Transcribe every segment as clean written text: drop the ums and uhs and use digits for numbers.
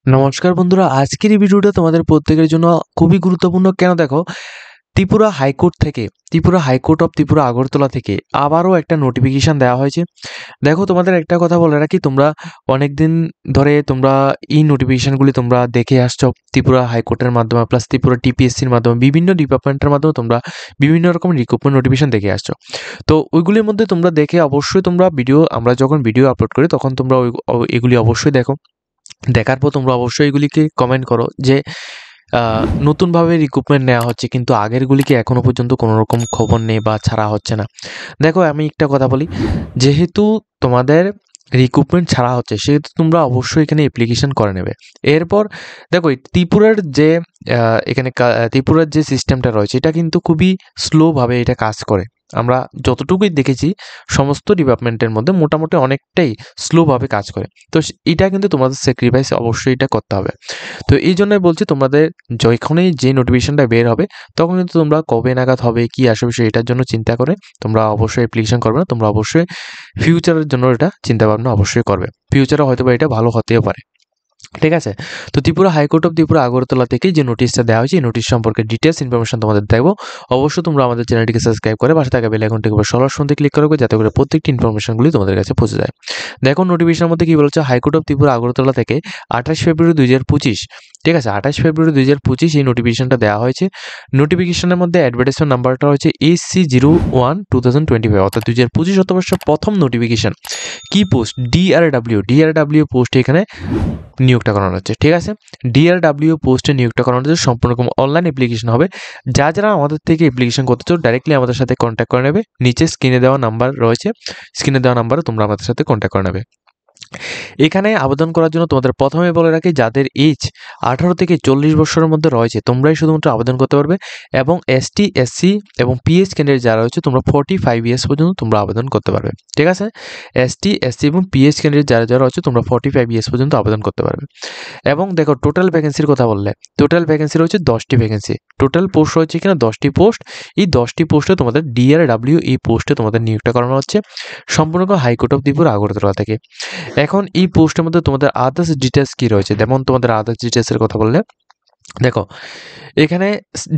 নমস্কার বন্ধুরা, আজকের এই ভিডিওটা তোমাদের প্রত্যেকের জন্য খুবই গুরুত্বপূর্ণ। কেন দেখো, ত্রিপুরা হাইকোর্ট থেকে, ত্রিপুরা হাইকোর্ট অফ ত্রিপুরা আগরতলা থেকে আবারও একটা নোটিফিকেশন দেওয়া হয়েছে। দেখো, তোমাদের একটা কথা বলে রাখি, তোমরা অনেকদিন ধরে তোমরা এই নোটিফিকেশনগুলি তোমরা দেখে আসছো ত্রিপুরা হাইকোর্টের মাধ্যমে, প্লাস ত্রিপুরা টিপিএসসির মাধ্যমে, বিভিন্ন ডিপার্টমেন্টের মাধ্যমে তোমরা বিভিন্ন রকম রিক্রুটমেন্ট নোটিফিকেশন দেখে আসছো। তো ওইগুলির মধ্যে তোমরা দেখে অবশ্যই তোমরা আমরা যখন ভিডিও আপলোড করি তখন তোমরা এগুলি অবশ্যই দেখো। দেখার পর তোমরা অবশ্যই এগুলিকে কমেন্ট করো যে নতুনভাবে রিক্রুটমেন্ট নেওয়া হচ্ছে, কিন্তু আগেরগুলিকে এখনো পর্যন্ত কোনো রকম খবর নেই বা ছাড়া হচ্ছে না। দেখো, আমি একটা কথা বলি, যেহেতু তোমাদের রিক্রুটমেন্ট ছাড়া হচ্ছে সেহেতু তোমরা অবশ্যই এখানে অ্যাপ্লিকেশন করে নেবে। এরপর দেখো, এই ত্রিপুরার যে ত্রিপুরার যে সিস্টেমটা রয়েছে এটা কিন্তু খুবই স্লোভাবে এটা কাজ করে। আমরা যতটুকুই দেখেছি সমস্ত ডিপার্টমেন্টের মধ্যে মোটামুটি অনেকটাই স্লোভাবে কাজ করে। তো এটা কিন্তু তোমাদের স্যাক্রিফাইস অবশ্যই এটা করতে হবে। তো এই জন্যই বলছি, তোমাদের যখনই যে নোটিফিকেশনটা বের হবে তখন কিন্তু তোমরা কবে নাগাদ হবে, কি আসবে সেটার জন্য চিন্তা করে তোমরা অবশ্যই অ্যাপ্লিকেশন করবে না। তোমরা অবশ্যই ফিউচারের জন্য এটা চিন্তা ভাবনা অবশ্যই করবে। ফিউচারে হয়তো বা এটা ভালো হতেও পারে। ঠিক আছে? তো ত্রিপুরা হাইকোর্ট অফ ত্রিপুরা আগরতলা থেকে যে নোটিশটা দেওয়া হয়েছে, এই নোটিশ সম্পর্কে ডিটেলস ইনফরমেশন তোমাদের দেবো। অবশ্যই তোমরা আমাদের চ্যানেলটিকে সাবস্ক্রাইব করে পাশে থাকা বেল আইকনটিকে সবার শুনতে ক্লিক করবে, যাতে করে প্রত্যেকটি ইনফরমেশনগুলি তোমাদের কাছে পৌঁছে যায়। দেখো, নোটিফিকেশনের মধ্যে কি বলছে, হাইকোর্ট অফ ত্রিপুরা আগরতলা থেকে 28 ফেব্রুয়ারি 2025, ঠিক আছে, 28 ফেব্রুয়ারি 2025 এই নোটিফিকেশনটা দেওয়া হয়েছে। নোটিফিকেশনের মধ্যে অ্যাডভার্টাইজমেন্ট নাম্বারটা হচ্ছে AC01/2025, অর্থাৎ 2025 অর্থবর্ষের প্রথম নোটিফিকেশন। কি পোস্ট? ডিআরডব্লিউ পোস্টে এখানে নিয়োগটা করানো হচ্ছে। ঠিক আছে, ডিআরডব্লিউ পোস্টে নিয়োগটা করানো হচ্ছে, সম্পূর্ণ রকম অনলাইন অ্যাপ্লিকেশন হবে। যারা আমাদের থেকে অ্যাপ্লিকেশন করতে চাও ডাইরেক্টলি আমাদের সাথে কন্ট্যাক্ট করে নেবে। নিচে স্ক্রিনে দেওয়া নাম্বার রয়েছে, স্ক্রিনে দেওয়া নাম্বারে তোমরা আমাদের সাথে কন্ট্যাক্ট করে নেবে। এখানে আবেদন করার জন্য তোমাদের প্রথমে বলে রাখি, যাদের এজ 18 থেকে 40 বছরের মধ্যে রয়েছে তোমরাই শুধুমাত্র আবেদন করতে পারবে, এবং এসটি, এসসি এবং পিএইচ ক্যান্ডিডেট যারা রয়েছে তোমরা 45 ইয়ার্স পর্যন্ত তোমরা আবেদন করতে পারবে। ঠিক আছে, এসটি, এসসি এবং পিএইচ ক্যান্ডিডেট যারা যারা রয়েছে তোমরা 45 ইয়ার্স পর্যন্ত আবেদন করতে পারবে। এবং দেখো, টোটাল ভ্যাকেন্সির কথা বললে, টোটাল ভ্যাকেন্সি রয়েছে 10টি ভ্যাকেন্সি। টোটাল পোস্ট রয়েছে এখানে 10টি পোস্ট। এই 10টি পোস্টে তোমাদের ডিআরডব্লিউ এই পোস্টে তোমাদের নিয়োগটা করানো হচ্ছে, সম্পূর্ণ হাইকোর্ট অফ ত্রিপুরা আগরতলা থেকে। এখন এই পোস্টের মধ্যে তোমাদের আদার্স ডিটেলস কি রয়েছে, যেমন তোমাদের আদার্স ডিটেলসের কথা বললে, দেখো এখানে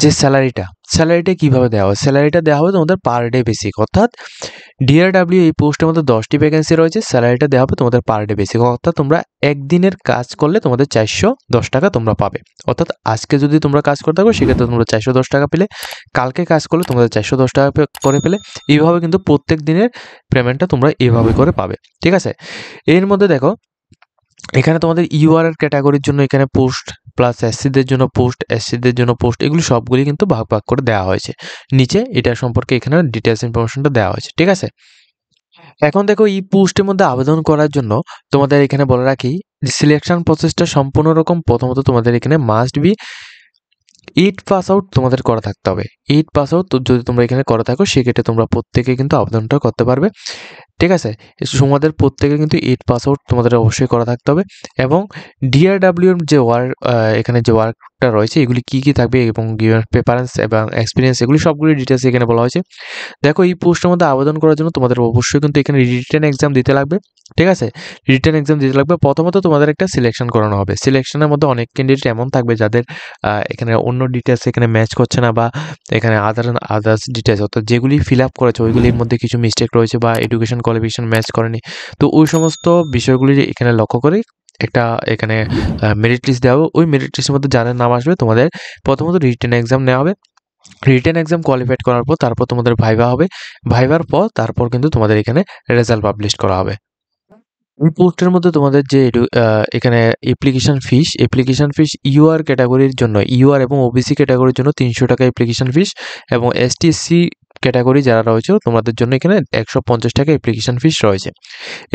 যে স্যালারিটা কিভাবে দেওয়া হয়, স্যালারিটা দেওয়া হবে তোমাদের পার ডে বেসিক, অর্থাৎ ডিআরডব্লিউ এই পোস্টের মধ্যে 10টি ভ্যাকেন্সি রয়েছে, স্যালারিটা দেওয়া হবে তোমাদের পার ডে বেসিক, অর্থাৎ তোমরা একদিনের কাজ করলে তোমাদের 410 টাকা তোমরা পাবে। অর্থাৎ আজকে যদি তোমরা কাজ করতে থাকো সেক্ষেত্রে তোমরা 410 টাকা পেলে, কালকে কাজ করলে তোমাদের 410 টাকা করে পেলে, এইভাবে কিন্তু প্রত্যেক দিনের পেমেন্টটা তোমরা এইভাবে করে পাবে। ঠিক আছে, এর মধ্যে দেখো এখানে তোমাদের ইউআরএল ক্যাটাগরির জন্য এখানে পোস্ট, প্লাস এসসিদের জন্য পোস্ট, এসসিদের জন্য পোস্ট, এগুলি সবগুলি কিন্তু ভাগ ভাগ করে দেওয়া হয়েছে। নিচে এটা সম্পর্কে এখানে ডিটেলস ইনফরমেশনটা দেওয়া হয়েছে। ঠিক আছে, এখন দেখো, এই পোস্টের মধ্যে আবেদন করার জন্য তোমাদের এখানে বলে রাখি, সিলেকশন প্রসেসটা সম্পূর্ণ রকম। প্রথমত তোমাদের এখানে মাস্ট বি 8 পাস আউট তোমাদের করা থাকতে হবে। 8 পাস আউট যদি তোমরা এখানে করা থাকো সেক্ষেত্রে তোমরা প্রত্যেকে কিন্তু আবেদনটা করতে পারবে। ঠিক আছে, তোমাদের প্রত্যেকে কিন্তু 8 পাস আউট তোমাদের অবশ্যই করা থাকতে হবে। এবং ডিআরডব্লিউর যে এখানে যে ওয়ার্কটা রয়েছে এগুলি কী কী থাকবে এবং প্রেফারেন্স এবং এক্সপিরিয়েন্স, এগুলি সবগুলি ডিটেলস এখানে বলা হয়েছে। দেখো, এই পোস্টের মধ্যে আবেদন করার জন্য তোমাদের অবশ্যই কিন্তু এখানে রিটেন এক্সাম দিতে লাগবে। ঠিক আছে, রিটেন এক্সাম দিতে লাগবে। প্রথমত তোমাদের একটা সিলেকশন করানো হবে। সিলেকশনের মধ্যে অনেক ক্যান্ডিডেট এমন থাকবে যাদের এখানে অন্য ডিটেলস এখানে ম্যাচ করছে না, বা এখানে আদার্স ডিটেলস, অর্থাৎ যেগুলি ফিল আপ করেছে ওইগুলির মধ্যে কিছু মিস্টেক রয়েছে বা এডুকেশন কোয়ালিফিকেশন ম্যাচ করেনি। তো ওই সমস্ত বিষয়গুলি এখানে লক্ষ্য করে একটা এখানে মেরিট লিস্ট দেওয়া হবে। ওই মেরিট লিস্টের মধ্যে যাদের নাম আসবে তোমাদের প্রথমত রিটেন এক্সাম নেওয়া হবে। রিটেন এক্সাম কোয়ালিফাইড করার পর তারপর তোমাদের ভাইভা হবে। ভাইভার পর তারপর কিন্তু তোমাদের এখানে রেজাল্ট পাবলিশ করা হবে। এই পোস্টের মধ্যে তোমাদের যে এখানে অ্যাপ্লিকেশন ফিস ইউআর ক্যাটাগরির জন্য, ইউআর এবং ওবিসি ক্যাটাগরির জন্য 300 টাকা অ্যাপ্লিকেশন ফিস, এবং এসটি, এসসি ক্যাটাগরি যারা রয়েছে তোমাদের জন্য এখানে 150 টাকা অ্যাপ্লিকেশন ফিস রয়েছে।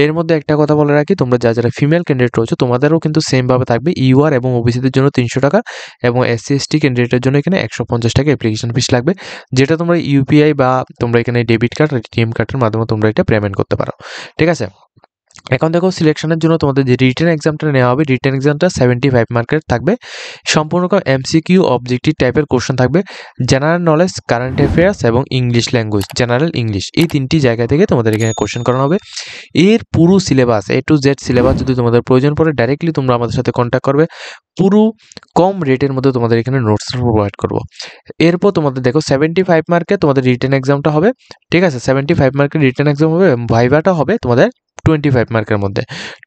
এর মধ্যে একটা কথা বলে রাখি, তোমরা যারা ফিমেল ক্যান্ডিডেট রয়েছে তোমাদেরও কিন্তু সেমভাবে থাকবে। ইউআর এবং ওবিসিদের জন্য 300 টাকা এবং এসসি, এসটি ক্যান্ডিডেটের জন্য এখানে 150 টাকা অ্যাপ্লিকেশন ফিস লাগবে, যেটা তোমরা ইউপিআই বা তোমরা এখানে ডেবিট কার্ড, এটিএম কার্ডের মাধ্যমে তোমরা এটা পেমেন্ট করতে পারো। ঠিক আছে, এখন দেখো সিলেকশনের জন্য তোমাদের যে রিটেন এক্সামটা নেওয়া হবে, রিটেন এক্সামটা 75 মার্কের থাকবে। সম্পূর্ণ এমসিকিউ অবজেক্টিভ টাইপের কোশ্চেন থাকবে, জেনারেল নলেজ, কারেন্ট অ্যাফেয়ার্স এবং ইংলিশ ল্যাঙ্গুয়েজ, জেনারেল ইংলিশ, এই তিনটি জায়গা থেকে তোমাদের এখানে কোশ্চেন করানো হবে। এর পুরো syllabus A to Z syllabus যদি তোমাদের প্রয়োজন পড়ে ডাইরেক্টলি তোমরা আমাদের সাথে কন্ট্যাক্ট করবে, পুরো কম রেটের মধ্যে তোমাদের এখানে নোটস প্রোভাইড করবো। এরপর তোমাদের দেখো 75 মার্কে তোমাদের রিটেন এক্সামটা হবে, ঠিক আছে, 75 মার্কের রিটেন এক্সাম হবে, ভাইভাটা হবে তোমাদের 25 মার্কের মধ্যে,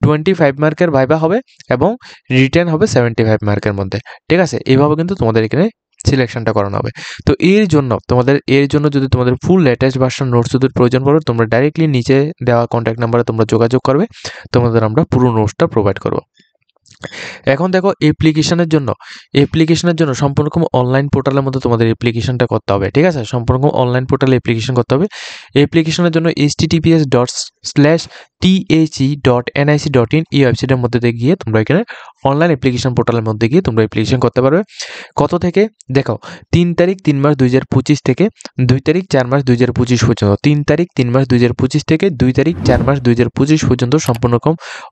25 মার্কের ভাইভা হবে এবং রিটেন হবে 75 মার্কের মধ্যে, ঠিক আছে। এইভাবে কিন্তু তোমাদের এখানে সিলেকশনটা করানো হবে। তো এর জন্য যদি তোমাদের ফুল লেটেস্ট ভার্সন নোটস যদি প্রয়োজন পড়ে, তোমরা ডাইরেক্টলি নিচে দেওয়া কন্ট্যাক্ট নাম্বারে তোমরা যোগাযোগ করবে, তোমাদের আমরা পুরো নোটসটা প্রোভাইড করবো। এখন দেখো অ্যাপ্লিকেশনের জন্য সম্পূর্ণ অনলাইন পোর্টালের মধ্যে তোমাদের অ্যাপ্লিকেশনটা করতে হবে, ঠিক আছে। সম্পূর্ণ অনলাইন পোর্টালে অ্যাপ্লিকেশন করতে হবে। অ্যাপ্লিকেশনের জন্য https://the.nic.in এই ওয়েবসাইটের মধ্যে দিয়ে গিয়ে তোমরা এখানে অনলাইন অ্যাপ্লিকেশন পোর্টালের মধ্যে গিয়ে তোমরা অ্যাপ্লিকেশন করতে পারবে। কত থেকে দেখো, 3 তারিখ 3 মাস 2025 থেকে 2 তারিখ 4 মাস 2025 পর্যন্ত, 3 তারিখ 3 মাস 2025 থেকে 2 তারিখ 4 মাস 2025 পর্যন্ত সম্পূর্ণ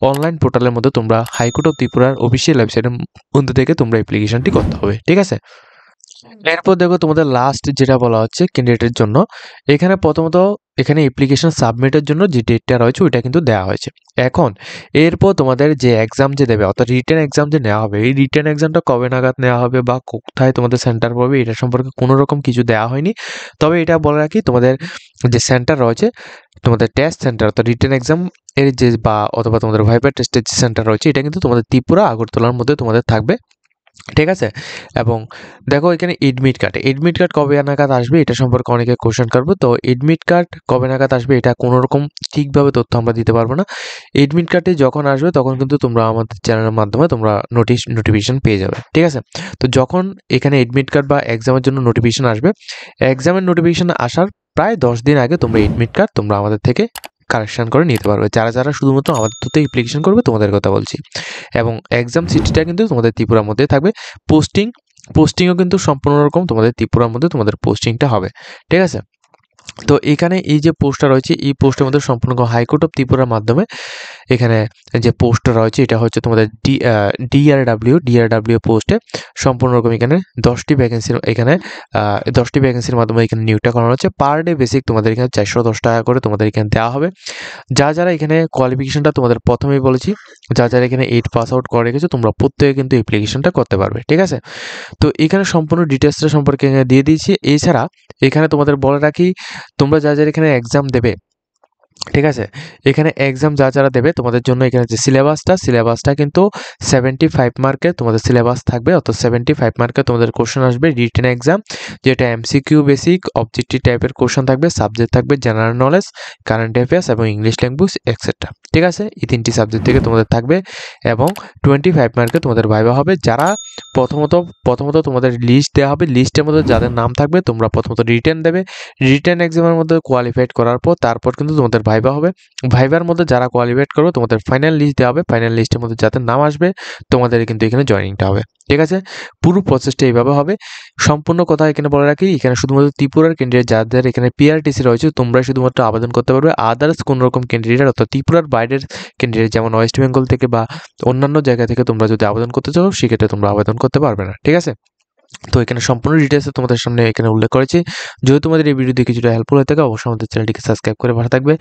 অনলাইন পোর্টালের মধ্যে তোমরা হাইকোর্ট অফ ত্রিপুরার অফিসিয়াল ওয়েবসাইটের মধ্যে থেকে তোমরা অ্যাপ্লিকেশনটি করতে হবে, ঠিক আছে। এরপর দেখো তোমাদের লাস্ট যেটা বলা হচ্ছে ক্যান্ডিডেটের জন্য, এখানে প্রথমত এখানে অ্যাপ্লিকেশন সাবমিটের জন্য যে ডেটটা রয়েছে ওইটা কিন্তু দেওয়া হয়েছে। এখন এরপর তোমাদের যে এক্সাম যে দেবে অর্থাৎ রিটেন এক্সাম যে নেওয়া হবে, এই রিটেন এক্সামটা কবে নাগাদ নেওয়া হবে বা কোথায় তোমাদের সেন্টার পড়বে এটা সম্পর্কে কোনো রকম কিছু দেওয়া হয়নি। তবে এটা বলে রাখি, তোমাদের যে সেন্টার রয়েছে, তোমাদের টেস্ট সেন্টার অর্থাৎ রিটেন এক্সাম এর যে বা অথবা তোমাদের ভাইবার টেস্টের যে সেন্টার রয়েছে এটা কিন্তু তোমাদের ত্রিপুরা আগরতলার মধ্যে তোমাদের থাকবে, ঠিক আছে। এবং দেখো এখানে এডমিট কার্ড কবে নাগাদ আসবে এটা সম্পর্কে অনেকে কোশ্চেন করবে। তো এডমিট কার্ড কবে নাগাদ আসবে এটা কোনো রকম ঠিকভাবে তথ্য আমরা দিতে পারবো না। এডমিট কার্ডটি যখন আসবে তখন কিন্তু তোমরা আমাদের চ্যানেলের মাধ্যমে তোমরা নোটিফিকেশন পেয়ে যাবে, ঠিক আছে। তো যখন এখানে এডমিট কার্ড বা এক্সামের জন্য নোটিফিকেশন আসবে, এক্সামের নোটিফিকেশন আসার প্রায় 10 দিন আগে তোমরা এডমিট কার্ড তোমরা আমাদের থেকে কালেকশন করে নিতে পারবে, যারা শুধুমাত্র আমাদের তো অ্যাপ্লিকেশন করবে তোমাদের কথা বলছি। এবং এক্সাম সিটিটা কিন্তু তোমাদের ত্রিপুরার মধ্যে থাকবে। পোস্টিংও কিন্তু সম্পূর্ণ রকম তোমাদের ত্রিপুরার মধ্যে তোমাদের পোস্টিংটা হবে, ঠিক আছে। তো এখানে এই যে পোস্টটা রয়েছে এই পোস্টের মধ্যে সম্পূর্ণ হাইকোর্ট অফ ত্রিপুরার মাধ্যমে এখানে যে পোস্টটা রয়েছে এটা হচ্ছে তোমাদের ডিআরডাব্লিউ পোস্টে সম্পূর্ণ রকম এখানে 10টি ভ্যাকেন্সির মাধ্যমে এখানে নিয়োগটা করানো হচ্ছে। পার ডে বেসিক তোমাদের এখানে 410 টাকা করে তোমাদের এখানে দেওয়া হবে। যারা এখানে কোয়ালিফিকেশনটা তোমাদের প্রথমেই বলেছি, যারা এখানে 8 পাস আউট করে রেখেছো তোমরা প্রত্যেকে কিন্তু অ্যাপ্লিকেশনটা করতে পারবে, ঠিক আছে। তো এখানে সম্পূর্ণ ডিটেলসটা সম্পর্কে দিয়ে দিয়েছি। এছাড়া এখানে তোমাদের বলে রাখি, তোমরা যারা এখানে এক্সাম দেবে, ঠিক আছে, এখানে এক্সাম যারা দেবে তোমাদের জন্য এখানে যে সিলেবাসটা কিন্তু 75 মার্কের তোমাদের সিলেবাস থাকবে, অর্থাৎ 75 মার্কের তোমাদের কোশ্চেন আসবে রিটেন এক্সাম, যেটা এমসিকিউ বেসিক অবজেক্টিভ টাইপের কোশ্চেন থাকবে, সাবজেক্ট থাকবে জেনারেল নলেজ, কারেন্ট অ্যাফেয়ার্স এবং ইংলিশ ল্যাঙ্গুয়েজ এক্সেট্রা, ঠিক আছে। এই 3টি সাবজেক্ট থেকে তোমাদের থাকবে এবং 25 মার্কে তোমাদের ভাইভা হবে। যারা প্রথমত তোমাদের লিস্ট দেওয়া হবে, লিস্টের মধ্যে যাদের নাম থাকবে তোমরা প্রথমত রিটেন দেবে, রিটেন এক্সামের মধ্যে কোয়ালিফাইড করার পর তারপর কিন্তু তোমাদের ভাইভা হবে। ভাইভার মধ্যে যারা কোয়ালিফাইড করবে তোমাদের ফাইনাল লিস্ট দেওয়া হবে, ফাইনাল লিস্টের মধ্যে যাদের নাম আসবে তোমাদের কিন্তু এখানে জয়েনিংটা হবে, ঠিক আছে। পুরো প্রসেসটা এইভাবে হবে। সম্পূর্ণ কথা এখানে বলে রাখি, এখানে শুধুমাত্র ত্রিপুরার ক্যান্ডিডেট যাদের এখানে পিআরটিসি রয়েছে তোমরা শুধুমাত্র আবেদন করতে পারবে। আদার্স কোনো রকম ক্যান্ডিডেট অর্থাৎ ত্রিপুরার বাইরের ক্যান্ডিডেট যেমন ওয়েস্ট বেঙ্গল থেকে বা অন্যান্য জায়গা থেকে তোমরা যদি আবেদন করতে চাও সেক্ষেত্রে তোমরা আবেদন করতে পারবে না, ঠিক আছে। তো এখানে সম্পূর্ণ ডিটেলসে তোমাদের সামনে এখানে উল্লেখ করেছি। যদি তোমাদের এই ভিডিও দিয়ে কিছুটা হেল্পফুল হয়ে থাকে অবশ্যই আমাদের চ্যানেলটিকে সাবস্ক্রাইব করে ভালো থাকবে।